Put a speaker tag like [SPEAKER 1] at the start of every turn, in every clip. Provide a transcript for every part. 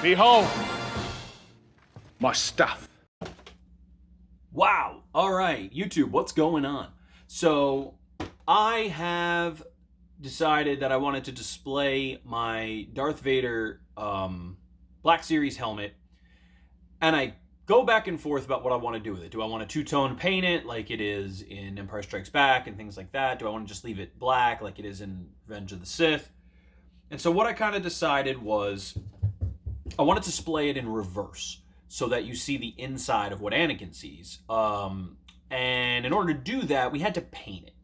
[SPEAKER 1] Behold, my stuff.
[SPEAKER 2] Wow. All right, YouTube, what's going on? So I have decided that I wanted to display my Darth Vader Black Series helmet, and I go back and forth about what I want to do with it. Do I want to two-tone paint it like it is in Empire Strikes Back and things like that? Do I want to just leave it black like it is in Revenge of the Sith? And so what I kind of decided was I wanted to display it in reverse so that you see the inside of what Anakin sees. And in order to do that, we had to paint it.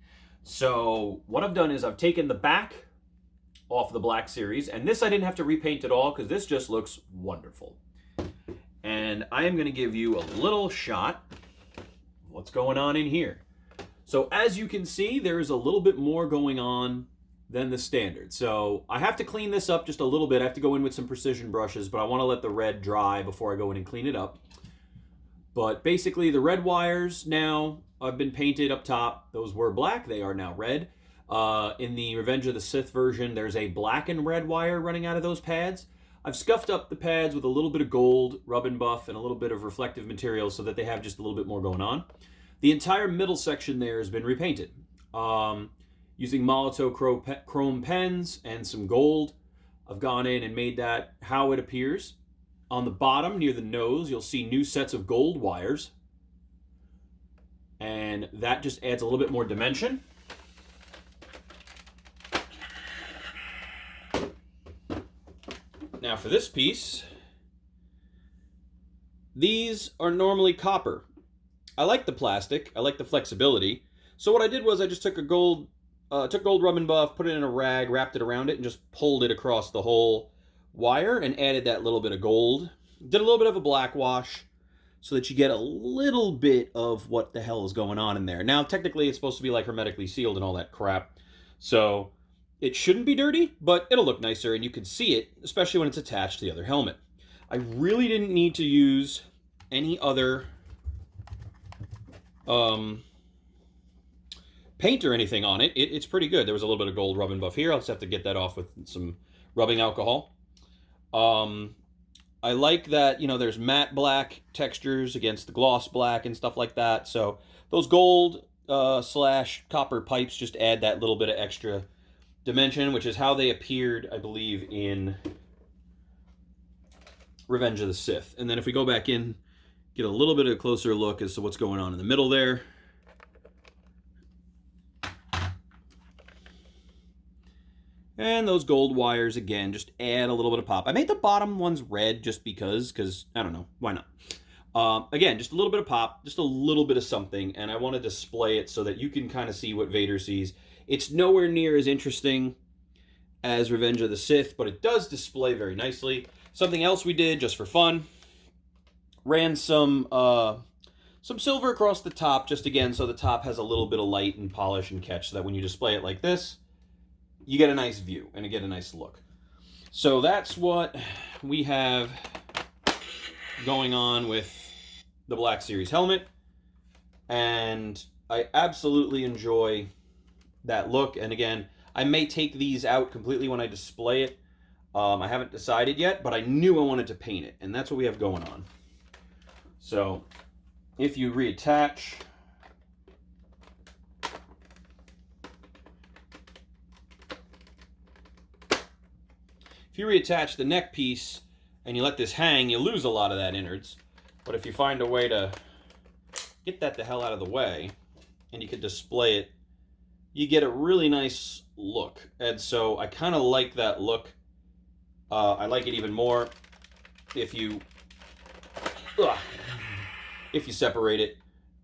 [SPEAKER 2] So what I've done is I've taken the back off the Black Series, and this I didn't have to repaint at all because this just looks wonderful. And I am going to give you a little shot of what's going on in here. So as you can see, there is a little bit more going on than the standard. So I have to clean this up just a little bit. I have to go in with some precision brushes, but I want to let the red dry before I go in and clean it up. But basically the red wires now have been painted up top. Those were black, they are now red. In the Revenge of the Sith version, there's a black and red wire running out of those pads. I've scuffed up the pads with a little bit of gold, rub and buff, and a little bit of reflective material so that they have just a little bit more going on. The entire middle section there has been repainted. Using molotow chrome pens and some gold, I've gone in and made that how it appears. On the bottom, near the nose, you'll see new sets of gold wires. And that just adds a little bit more dimension. Now for this piece, these are normally copper. I like the plastic, I like the flexibility. So what I did was I just took gold rub and buff, put it in a rag, wrapped it around it, and just pulled it across the whole wire and added that little bit of gold. Did a little bit of a black wash so that you get a little bit of what the hell is going on in there. Now, technically, it's supposed to be like hermetically sealed and all that crap. So it shouldn't be dirty, but it'll look nicer and you can see it, especially when it's attached to the other helmet. I really didn't need to use any other paint or anything on it. It's pretty good. There was a little bit of gold rub and buff here. I'll just have to get that off with some rubbing alcohol. I like that, you know, there's matte black textures against the gloss black and stuff like that. So those gold slash copper pipes just add that little bit of extra dimension, which is how they appeared, I believe, in Revenge of the Sith. And then if we go back in, get a little bit of a closer look as to what's going on in the middle there. And those gold wires, again, just add a little bit of pop. I made the bottom ones red just because, I don't know, why not? Again, just a little bit of pop, just a little bit of something, and I want to display it so that you can kind of see what Vader sees. It's nowhere near as interesting as Revenge of the Sith, but it does display very nicely. Something else we did, just for fun, ran some silver across the top, just again, so the top has a little bit of light and polish and catch, so that when you display it like this, you get a nice view and you get a nice look. So that's what we have going on with the Black Series helmet. And I absolutely enjoy that look. And again, I may take these out completely when I display it. I haven't decided yet, but I knew I wanted to paint it. And that's what we have going on. So if you reattach, if you reattach the neck piece and you let this hang, you lose a lot of that innards. But if you find a way to get that the hell out of the way and you can display it, you get a really nice look. And so I kind of like that look. I like it even more if you separate it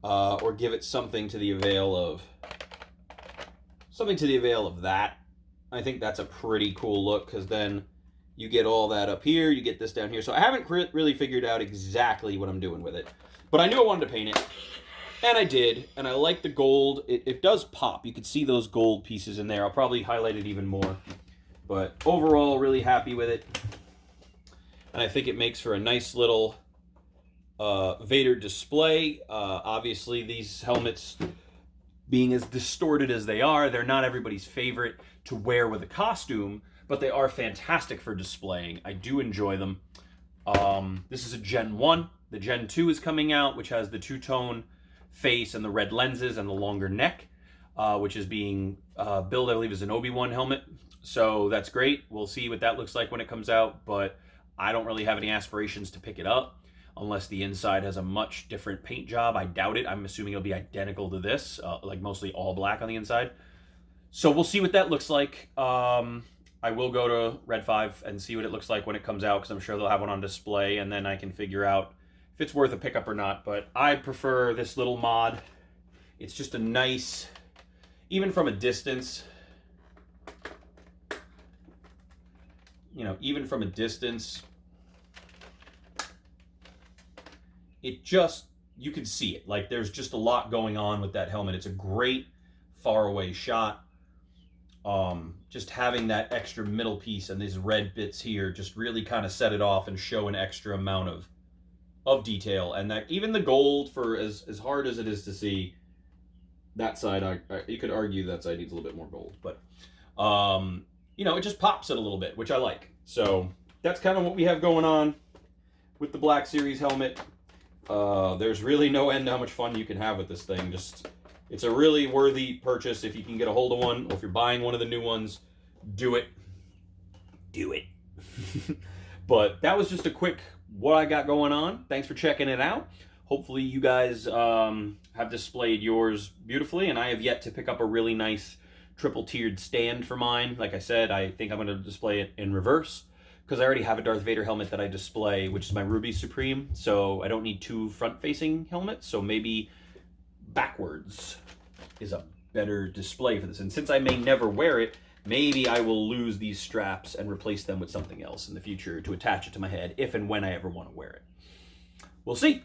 [SPEAKER 2] or give it something to the avail of that. I think that's a pretty cool look, because then you get all that up here, you get this down here. So I haven't really figured out exactly what I'm doing with it. But I knew I wanted to paint it, and I did. And I like the gold. It does pop. You can see those gold pieces in there. I'll probably highlight it even more. But overall, really happy with it. And I think it makes for a nice little Vader display. Obviously, these helmets, being as distorted as they are, they're not everybody's favorite to wear with a costume, but they are fantastic for displaying. I do enjoy them. This is a Gen 1. The Gen 2 is coming out, which has the two-tone face and the red lenses and the longer neck, which is being billed, I believe, as an Obi-Wan helmet. So that's great. We'll see what that looks like when it comes out, but I don't really have any aspirations to pick it up unless the inside has a much different paint job. I doubt it. I'm assuming it'll be identical to this, like mostly all black on the inside. So we'll see what that looks like. I will go to Red 5 and see what it looks like when it comes out, because I'm sure they'll have one on display, and then I can figure out if it's worth a pickup or not. But I prefer this little mod. It's just a nice, even from a distance, you know, even from a distance, it just, you can see it. Like, there's just a lot going on with that helmet. It's a great far away shot. Just having that extra middle piece and these red bits here just really kind of set it off and show an extra amount of detail. And that even the gold, for as hard as it is to see, that side, you could argue that side needs a little bit more gold, but you know, it just pops it a little bit, which I like. So that's kind of what we have going on with the Black Series helmet. There's really no end to how much fun you can have with this thing. Just, it's a really worthy purchase if you can get a hold of one, or if you're buying one of the new ones, do it. Do it. But that was just a quick what I got going on. Thanks for checking it out. Hopefully you guys have displayed yours beautifully, and I have yet to pick up a really nice triple-tiered stand for mine. Like I said, I think I'm going to display it in reverse, because I already have a Darth Vader helmet that I display, which is my Ruby Supreme, so I don't need two front-facing helmets, so maybe backwards is a better display for this. And since I may never wear it, maybe I will lose these straps and replace them with something else in the future to attach it to my head, if and when I ever want to wear it. We'll see.